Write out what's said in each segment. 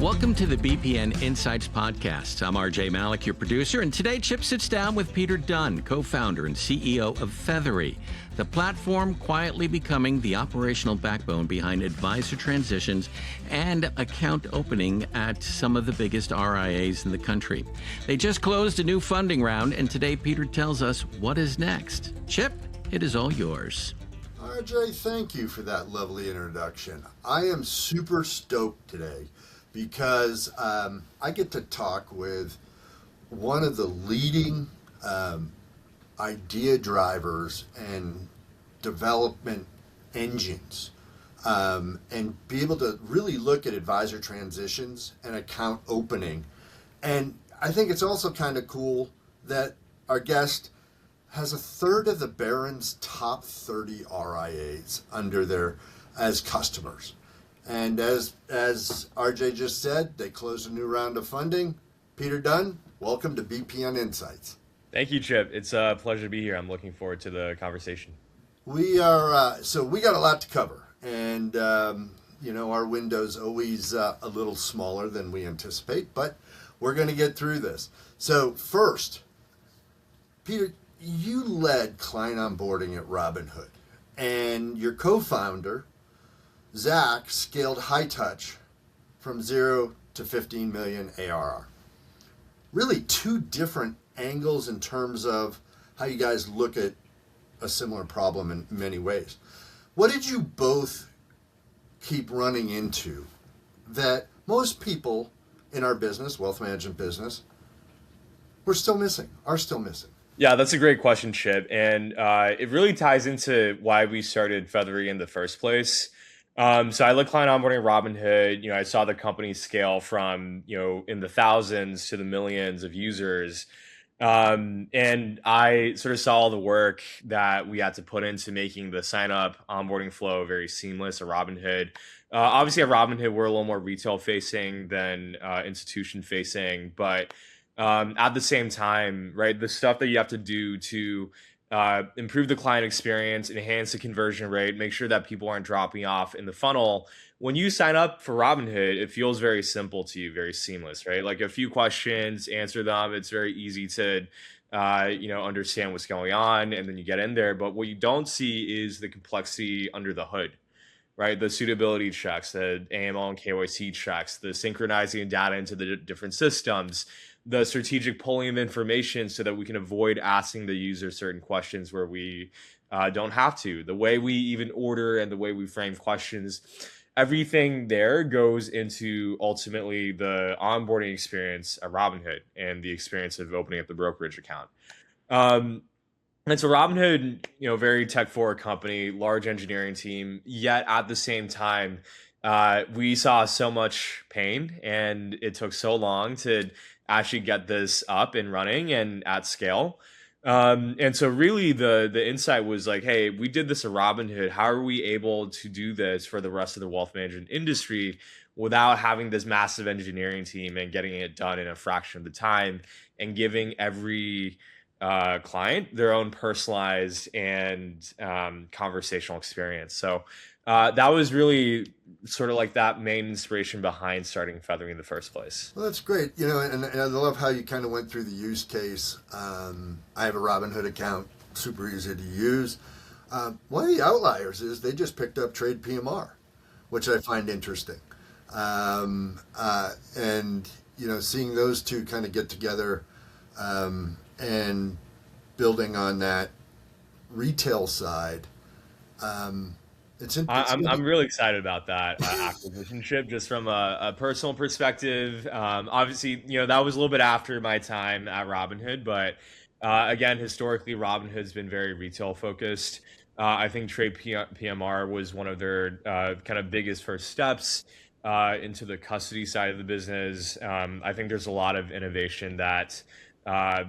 Welcome to the BPN Insights Podcast. I'm RJ Malik, your producer, and today Chip sits down with Peter Dunn, co-founder and CEO of Feathery, the platform quietly becoming the operational backbone behind advisor transitions and account opening at some of the biggest RIAs in the country. They just closed a new funding round, and today Peter tells us what is next. Chip, it is all yours. RJ, thank you for that lovely introduction. I am super stoked today because I get to talk with one of the leading idea drivers and development engines, and be able to really look at advisor transitions and account opening. And I think it's also kind of cool that our guest has a third of the Barron's top 30 RIAs under their as customers. And as RJ just said, they closed a new round of funding. Peter Dunn, welcome to BPN Insights. Thank you, Chip. It's a pleasure to be here. I'm looking forward to the conversation. We are, so we got a lot to cover. And, our window's always a little smaller than we anticipate, but we're going to get through this. So first, Peter, you led client onboarding at Robinhood, and your co-founder, Zach, scaled High Touch from 0 to 15 million ARR. Really two different angles in terms of how you guys look at a similar problem in many ways. What did you both keep running into that most people in our business, wealth management business, are still missing? Yeah, that's a great question, Chip. And it really ties into why we started Feathery in the first place. So I led client onboarding at Robinhood. I saw the company scale from, in the thousands to the millions of users. And I sort of saw all the work that we had to put into making the sign up onboarding flow very seamless at Robinhood. Obviously at Robinhood, we're a little more retail facing than institution facing, but at the same time, right, the stuff that you have to do to improve the client experience, enhance the conversion rate, make sure that people aren't dropping off in the funnel. When you sign up for Robinhood, it feels very simple to you, very seamless, right? Like a few questions, answer them. It's very easy to, understand what's going on, and then you get in there. But what you don't see is the complexity under the hood, right? The suitability checks, the AML and KYC checks, the synchronizing data into the different systems, the strategic pulling of information so that we can avoid asking the user certain questions where we don't have to. The way we even order and the way we frame questions, everything there goes into ultimately the onboarding experience at Robinhood and the experience of opening up the brokerage account. And so Robinhood, very tech forward company, large engineering team, yet at the same time, we saw so much pain and it took so long to actually get this up and running and at scale. And so really the insight was like, hey, we did this at Robinhood. How are we able to do this for the rest of the wealth management industry without having this massive engineering team and getting it done in a fraction of the time and giving every client their own personalized and conversational experience? So that was really sort of like that main inspiration behind starting Feathery in the first place. Well, that's great. And I love how you kind of went through the use case. I have a Robinhood account, super easy to use. One of the outliers is they just picked up Trade PMR, which I find interesting. And, seeing those two kind of get together and building on that retail side, I'm really excited about that acquisition, Chip, just from a personal perspective. Obviously, that was a little bit after my time at Robinhood, but again, historically, Robinhood's been very retail focused. I think Trade PMR was one of their kind of biggest first steps into the custody side of the business. I think there's a lot of innovation that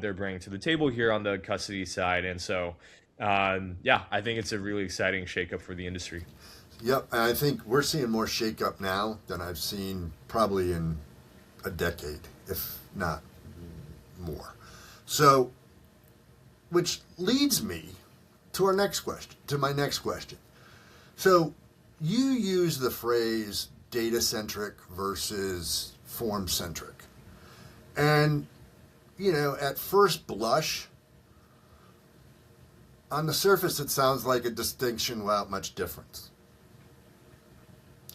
they're bringing to the table here on the custody side, and so. I think it's a really exciting shakeup for the industry. Yep, and I think we're seeing more shakeup now than I've seen probably in a decade, if not more. So, which leads me to my next question. So, you use the phrase data-centric versus form centric. And, at first blush, on the surface, it sounds like a distinction without much difference.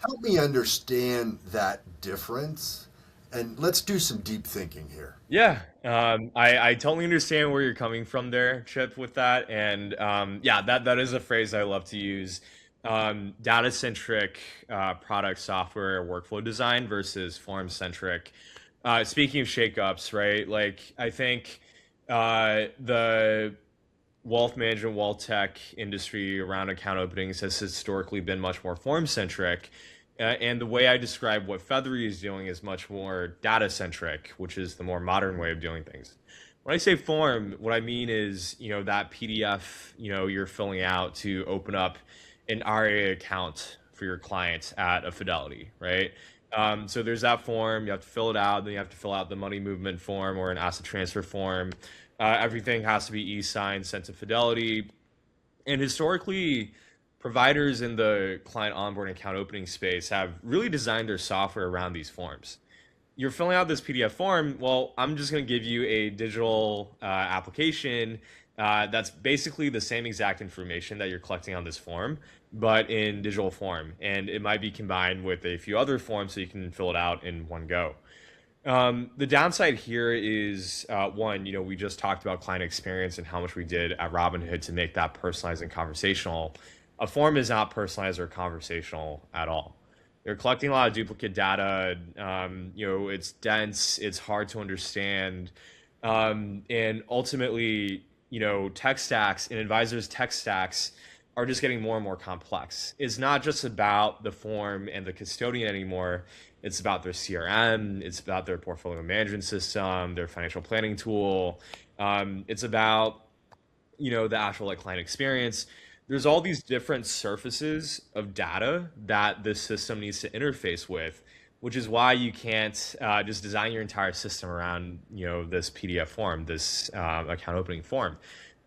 Help me understand that difference, and let's do some deep thinking here. Yeah, I totally understand where you're coming from there, Chip, with that. And yeah, that is a phrase I love to use. Data-centric product software workflow design versus form-centric. Speaking of shakeups, right? Like, I think the wealth management, wealth tech industry around account openings has historically been much more form-centric. And the way I describe what Feathery is doing is much more data-centric, which is the more modern way of doing things. When I say form, what I mean is, that PDF, you're filling out to open up an RA account for your client at a Fidelity, right? So there's that form, you have to fill it out, then you have to fill out the money movement form or an asset transfer form. Everything has to be e-signed, sent to Fidelity. And historically, providers in the client onboarding account opening space have really designed their software around these forms. You're filling out this PDF form. Well, I'm just going to give you a digital application that's basically the same exact information that you're collecting on this form, but in digital form. And it might be combined with a few other forms so you can fill it out in one go. The downside here is one, we just talked about client experience and how much we did at Robinhood to make that personalized and conversational. A form is not personalized or conversational at all. They're collecting a lot of duplicate data. It's dense, it's hard to understand. And ultimately, tech stacks and advisors' tech stacks are just getting more and more complex. It's not just about the form and the custodian anymore. It's about their CRM. It's about their portfolio management system, their financial planning tool. It's about, the actual client experience. There's all these different surfaces of data that this system needs to interface with, which is why you can't just design your entire system around, this PDF form, this account opening form.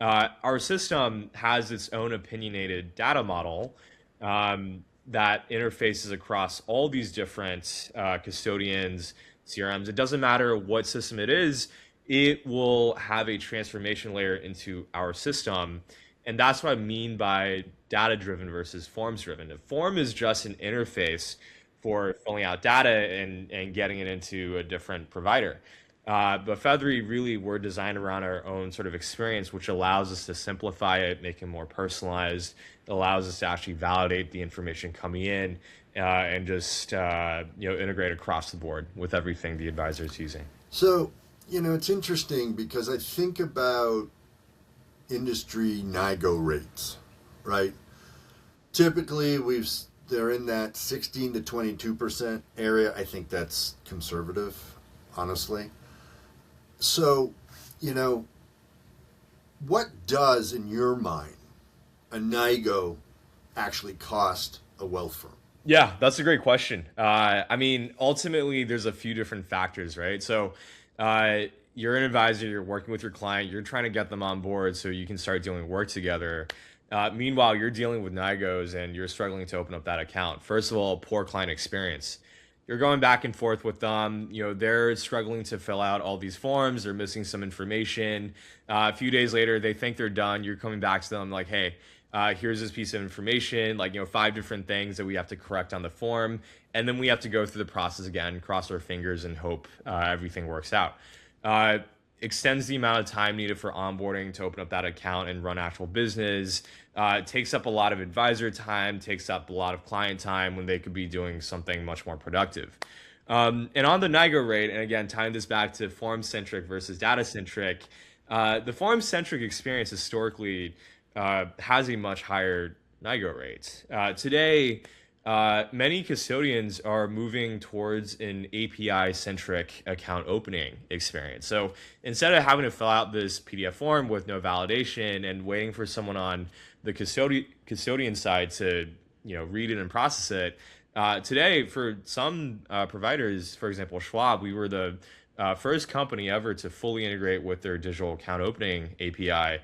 Our system has its own opinionated data model that interfaces across all these different custodians, CRMs. It doesn't matter what system it is, it will have a transformation layer into our system. And that's what I mean by data-driven versus forms-driven. A form is just an interface for filling out data and getting it into a different provider. But Feathery, really, we're designed around our own sort of experience, which allows us to simplify it, make it more personalized. It allows us to actually validate the information coming in and just integrate across the board with everything the advisor is using. So, it's interesting because I think about industry NIGO rates, right? Typically, they're in that 16 to 22% area. I think that's conservative, honestly. So, what does, in your mind, a NIGO actually cost a wealth firm? Yeah, that's a great question. Ultimately, there's a few different factors, right? So, you're an advisor, you're working with your client, you're trying to get them on board so you can start doing work together. Meanwhile, you're dealing with NIGOs and you're struggling to open up that account. First of all, poor client experience. You're going back and forth with them. They're struggling to fill out all these forms. They're missing some information. A few days later, they think they're done. You're coming back to them like, hey, here's this piece of information, 5 different things that we have to correct on the form. And then we have to go through the process again, cross our fingers and hope everything works out. Extends the amount of time needed for onboarding to open up that account and run actual business. Takes up a lot of advisor time, takes up a lot of client time when they could be doing something much more productive. And on the NIGO rate, and again, tying this back to form-centric versus data-centric, the form-centric experience historically has a much higher NIGO rate. Today, many custodians are moving towards an API-centric account opening experience. So instead of having to fill out this PDF form with no validation and waiting for someone on the custodian side to read it and process it, today for some providers, for example, Schwab, we were the first company ever to fully integrate with their digital account opening API.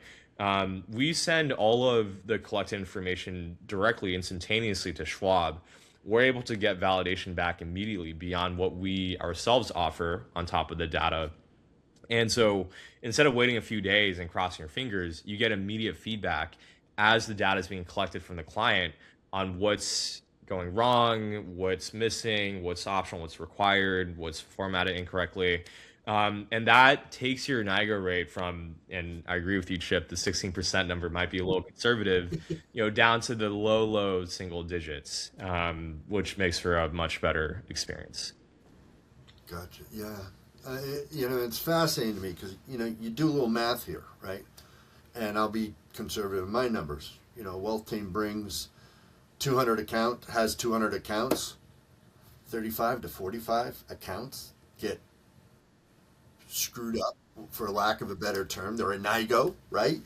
We send all of the collected information directly, instantaneously to Schwab, we're able to get validation back immediately beyond what we ourselves offer on top of the data. And so instead of waiting a few days and crossing your fingers, you get immediate feedback as the data is being collected from the client on what's going wrong, what's missing, what's optional, what's required, what's formatted incorrectly. And that takes your NIGO rate from, and I agree with you, Chip, the 16% number might be a little conservative, down to the low single digits, which makes for a much better experience. Gotcha. Yeah. It's fascinating to me because, you do a little math here, right? And I'll be conservative in my numbers. A wealth team brings 200 accounts, 35 to 45 accounts get screwed up, for lack of a better term. They're a NIGO, right?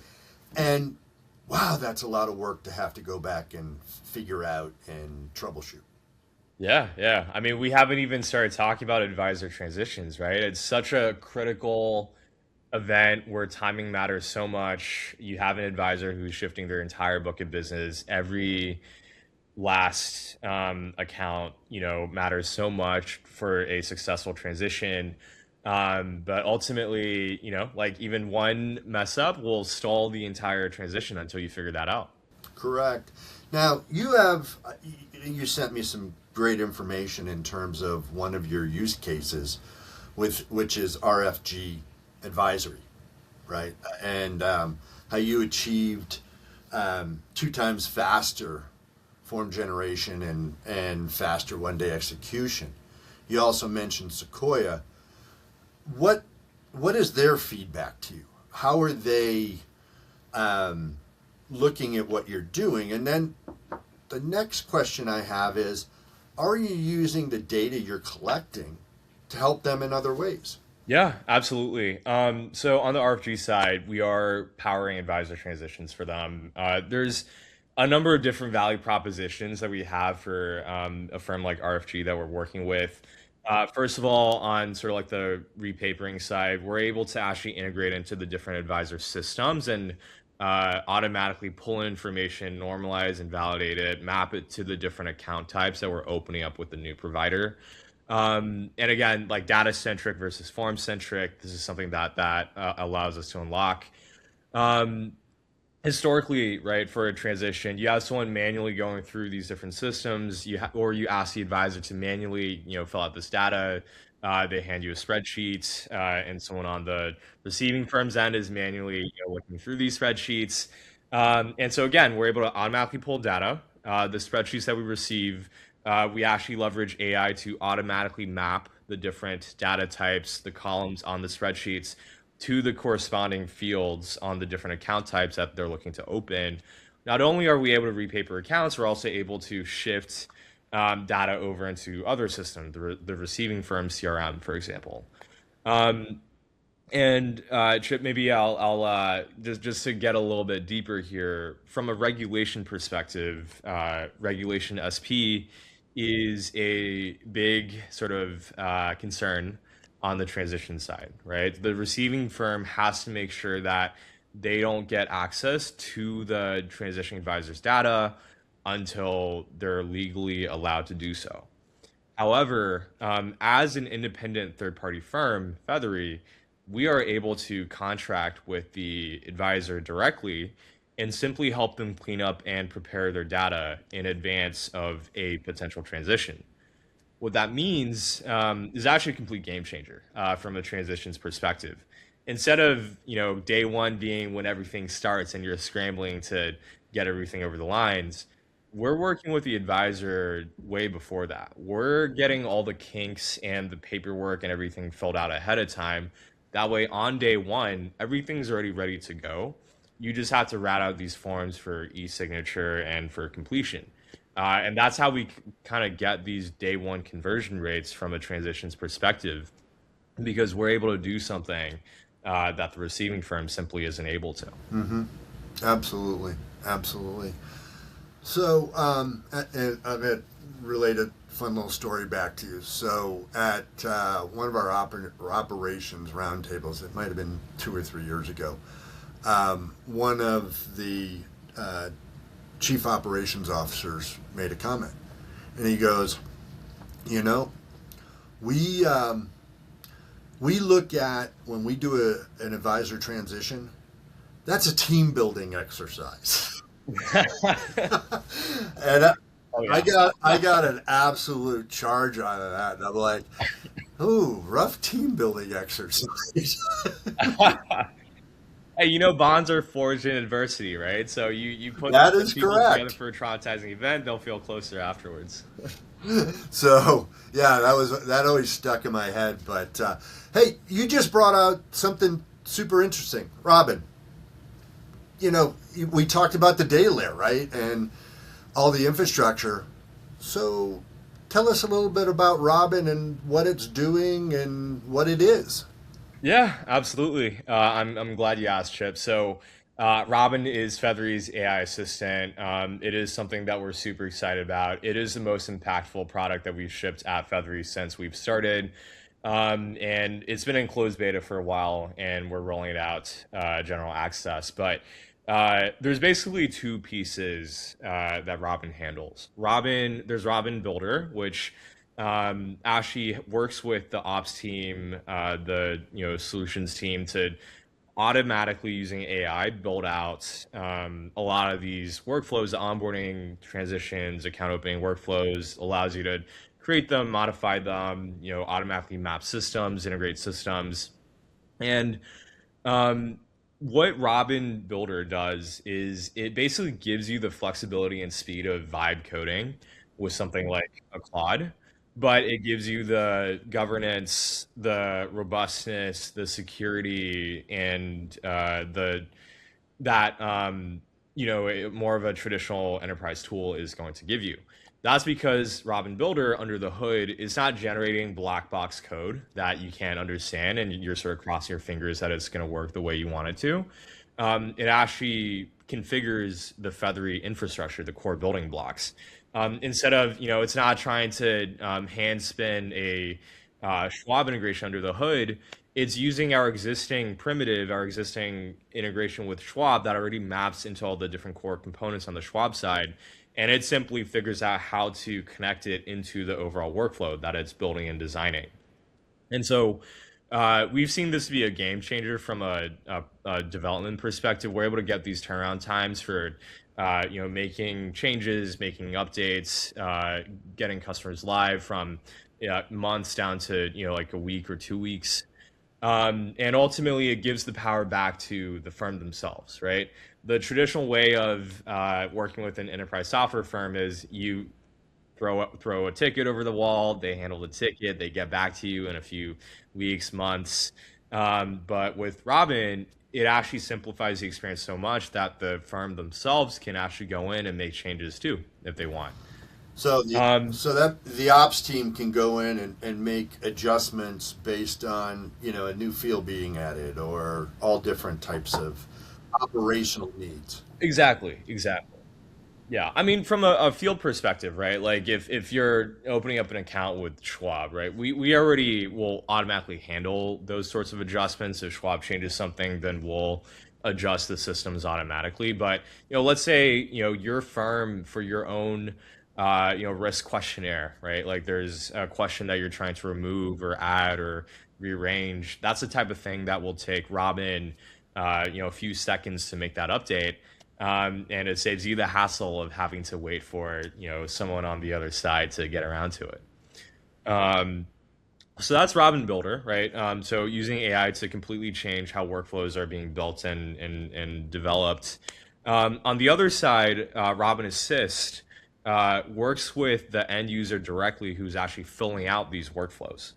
And wow, that's a lot of work to have to go back and figure out and troubleshoot. Yeah. I mean, we haven't even started talking about advisor transitions, right? It's such a critical event where timing matters so much. You have an advisor who's shifting their entire book of business. Every last account, matters so much for a successful transition. But ultimately, even one mess up will stall the entire transition until you figure that out. Correct. Now, you sent me some great information in terms of one of your use cases, which is RFG advisory, right? And how you achieved 2 times faster form generation and faster one-day execution. You also mentioned Sequoia. What is their feedback to you? How are they looking at what you're doing? And then the next question I have is, are you using the data you're collecting to help them in other ways? Yeah, absolutely. So on the RFG side, we are powering advisor transitions for them. There's a number of different value propositions that we have for a firm like RFG that we're working with. First of all, on sort of like the repapering side, we're able to actually integrate into the different advisor systems and automatically pull in information, normalize and validate it, map it to the different account types that we're opening up with the new provider. And again, like data centric versus form centric, this is something that allows us to unlock. Historically, right, for a transition, you have someone manually going through these different systems, or you ask the advisor to manually, fill out this data. They hand you a spreadsheet, and someone on the receiving firm's end is manually looking through these spreadsheets. And so again, we're able to automatically pull data. The spreadsheets that we receive, we actually leverage AI to automatically map the different data types, the columns on the spreadsheets, to the corresponding fields on the different account types that they're looking to open. Not only are we able to repaper accounts, we're also able to shift data over into other systems, the receiving firm CRM, for example. And Chip, maybe I'll just to get a little bit deeper here, from a regulation perspective, Regulation SP is a big sort of concern on the transition side, right? The receiving firm has to make sure that they don't get access to the transition advisor's data until they're legally allowed to do so. However, as an independent third-party firm, Feathery, we are able to contract with the advisor directly and simply help them clean up and prepare their data in advance of a potential transition. What that means is actually a complete game changer from a transitions perspective. Instead of day one being when everything starts and you're scrambling to get everything over the lines, we're working with the advisor way before that. We're getting all the kinks and the paperwork and everything filled out ahead of time. That way, on day one, everything's already ready to go. You just have to rat out these forms for e-signature and for completion. And that's how we kind of get these day one conversion rates from a transitions perspective, because we're able to do something that the receiving firm simply isn't able to. Mm-hmm. Absolutely. So I've had related fun little story back to you. So at one of our operations roundtables, it might have been 2 or 3 years ago, one of the chief operations officers made a comment. And he goes, you know, we look at when we do an advisor transition, that's a team building exercise. And Oh, I got an absolute charge out of that. And I'm like, ooh, rough team building exercise. yeah. Hey, bonds are forged in adversity, right? So you put That is people together correct. for a traumatizing event, they'll feel closer afterwards. So yeah, that always stuck in my head. But hey, you just brought out something super interesting, Robin. We talked about the data layer, right, and all the infrastructure. So tell us a little bit about Robin and what it's doing and what it is. Yeah, absolutely. I'm glad you asked, Chip. So, Robin is Feathery's AI assistant. It is something that we're super excited about. It is the most impactful product that we've shipped at Feathery since we've started. And it's been in closed beta for a while, and we're rolling it out general access. But there's basically two pieces that Robin handles. There's Robin Builder, which actually works with the ops team, the solutions team to automatically using AI build out a lot of these workflows, onboarding, transitions, account opening workflows, allows you to create them, modify them, automatically map systems, integrate systems. And what Robin Builder does is it basically gives you the flexibility and speed of vibe coding with something like a Claude, but it gives you the governance, the robustness, the security, and the that more of a traditional enterprise tool is going to give you. That's because Robin Builder under the hood is not generating black box code that you can't understand and you're sort of crossing your fingers that it's going to work the way you want it to. It actually configures the Feathery infrastructure, the core building blocks. Instead of, it's not trying to hand spin a Schwab integration under the hood. It's using our existing primitive, our existing integration with Schwab that already maps into all the different core components on the Schwab side. And it simply figures out how to connect it into the overall workflow that it's building and designing. And so we've seen this be a game changer from a development perspective. We're able to get these turnaround times for making changes, making updates, getting customers live from months down to like a week or 2 weeks. And ultimately, it gives the power back to the firm themselves, right? The traditional way of working with an enterprise software firm is you throw a ticket over the wall, they handle the ticket, they get back to you in a few weeks, months. But with Robin, it actually simplifies the experience so much that the firm themselves can actually go in and make changes too if they want. So Um, that the ops team can go in and make adjustments based on a new field being added or all different types of operational needs. exactly. Yeah, I mean, from a field perspective, right? Like if you're opening up an account with Schwab, right? We already will automatically handle those sorts of adjustments. If Schwab changes something, then we'll adjust the systems automatically. But let's say your firm for your own risk questionnaire, right? Like there's a question that you're trying to remove or add or rearrange. That's the type of thing that will take Robin, a few seconds to make that update. And it saves you the hassle of having to wait for someone on the other side to get around to it. Um, so that's Robin Builder, right? So using AI to completely change how workflows are being built and developed. On the other side, Robin Assist works with the end user directly who's actually filling out these workflows.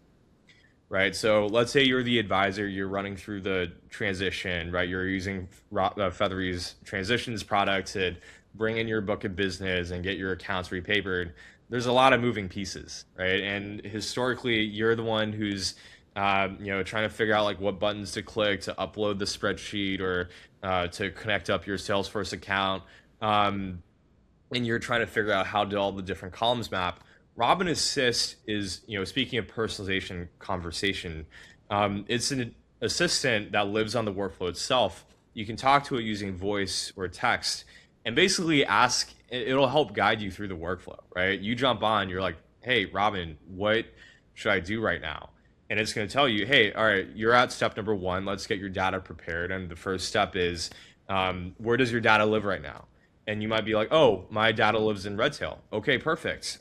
Right. So let's say you're the advisor, you're running through the transition, right? You're using Feathery's transitions product to bring in your book of business and get your accounts repapered. There's a lot of moving pieces, right? And historically, you're the one who's, trying to figure out like what buttons to click to upload the spreadsheet or to connect up your Salesforce account. And you're trying to figure out how do all the different columns map. Robin Assist is, speaking of personalization conversation, it's an assistant that lives on the workflow itself. You can talk to it using voice or text and basically ask it'll help guide you through the workflow, right? You jump on, you're like, hey, Robin, what should I do right now? And it's going to tell you, hey, all right, you're at step number 1. Let's get your data prepared. And the first step is, where does your data live right now? And you might be like, oh, my data lives in Redtail. Okay, perfect.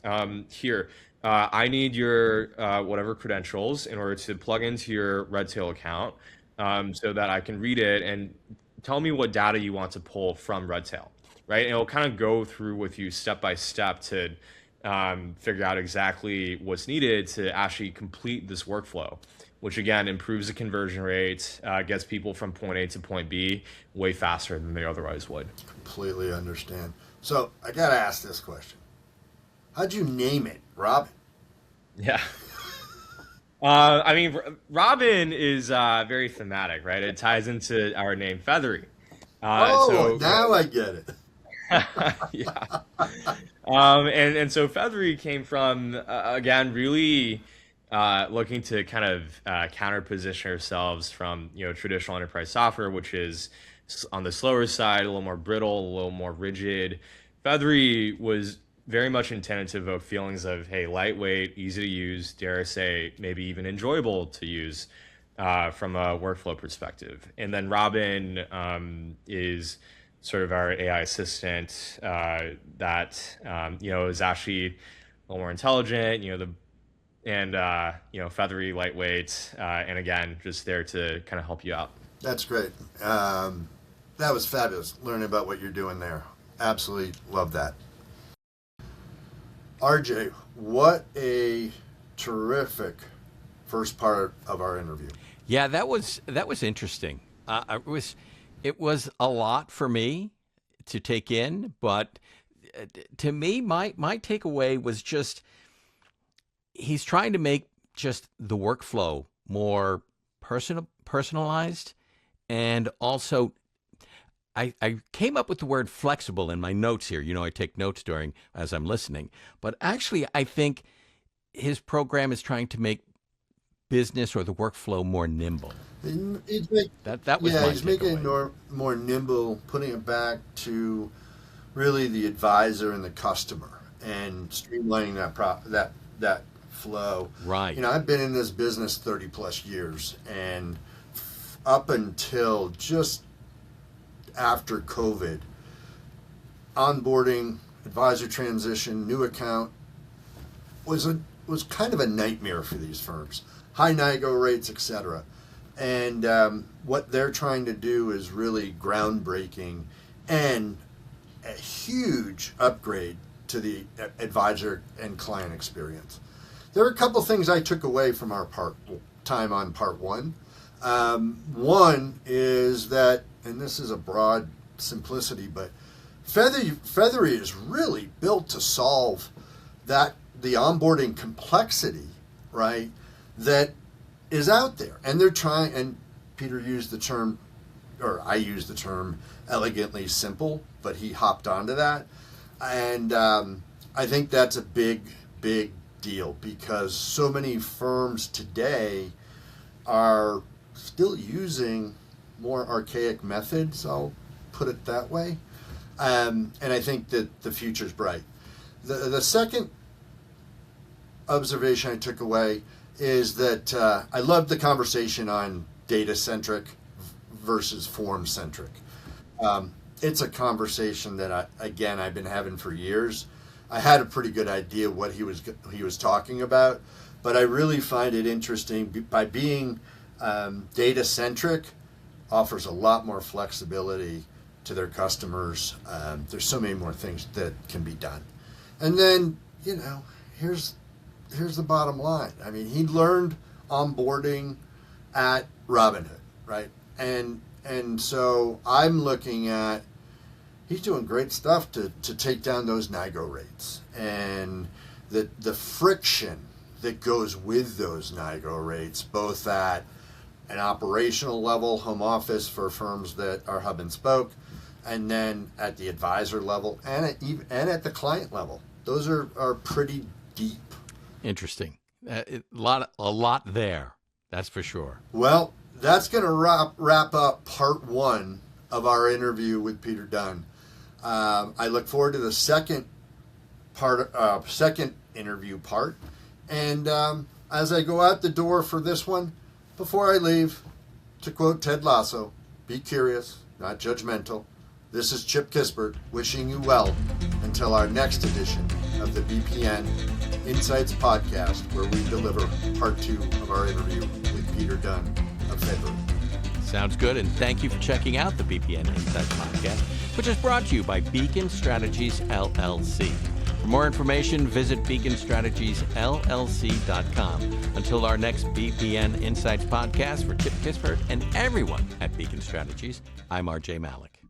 Here, I need your whatever credentials in order to plug into your Redtail account so that I can read it, and tell me what data you want to pull from Redtail, right? And it'll kind of go through with you step by step to figure out exactly what's needed to actually complete this workflow, which again improves the conversion rate, gets people from point A to point B way faster than they otherwise would. Completely understand. So I got to ask this question. How'd you name it, Robin? Yeah. I mean, Robin is very thematic, right? It ties into our name, Feathery. Now I get it. Yeah. And so Feathery came from, again, really looking to kind of counter position ourselves from, traditional enterprise software, which is on the slower side, a little more brittle, a little more rigid. Feathery was very much intended to evoke feelings of, hey, lightweight, easy to use, dare I say, maybe even enjoyable to use from a workflow perspective. And then Robin is sort of our AI assistant that is actually a little more intelligent, feathery, lightweight, and again, just there to kind of help you out. That's great. That was fabulous, learning about what you're doing there. Absolutely love that. RJ, what a terrific first part of our interview. Yeah, that was interesting. It was a lot for me to take in, but to me, my takeaway was just he's trying to make just the workflow more personalized, and also I came up with the word flexible in my notes here. I take notes as I'm listening, but actually I think his program is trying to make business or the workflow more nimble. He's making it more nimble, putting it back to really the advisor and the customer, and streamlining that flow. Right. I've been in this business 30 plus years, and up until just after COVID, onboarding, advisor transition, new account was kind of a nightmare for these firms. High NIGO rates, etc. And what they're trying to do is really groundbreaking and a huge upgrade to the advisor and client experience. There are a couple things I took away from our time on part one. One is that, and this is a broad simplicity, but Feathery is really built to solve the onboarding complexity, right, that is out there. And they're trying, and Peter used the term, or I used the term, elegantly simple, but he hopped onto that. And I think that's a big, big deal, because so many firms today are still using more archaic methods, I'll put it that way. And I think that the future's bright. The second observation I took away is that I loved the conversation on data-centric versus form-centric. It's a conversation that I've been having for years. I had a pretty good idea what he was talking about, but I really find it interesting by being data-centric offers a lot more flexibility to their customers. There's so many more things that can be done. And then, here's the bottom line. I mean, he learned onboarding at Robinhood, right? And so I'm looking at, he's doing great stuff to take down those NIGO rates, and the friction that goes with those NIGO rates, both at an operational level, home office for firms that are hub and spoke, and then at the advisor level and at the client level. Those are pretty deep. Interesting. A lot there, that's for sure. Well, that's going to wrap up part one of our interview with Peter Dunn. I look forward to the second interview part. And as I go out the door for this one, before I leave, to quote Ted Lasso, be curious, not judgmental. This is Chip Kispert wishing you well until our next edition of the BPN Insights podcast, where we deliver part 2 of our interview with Peter Dunn of Feathery. Sounds good, and thank you for checking out the BPN Insights podcast, which is brought to you by Beacon Strategies, LLC. For more information, visit beaconstrategiesllc.com. Until our next BPN Insights podcast, for Chip Kispert and everyone at Beacon Strategies, I'm RJ Malik.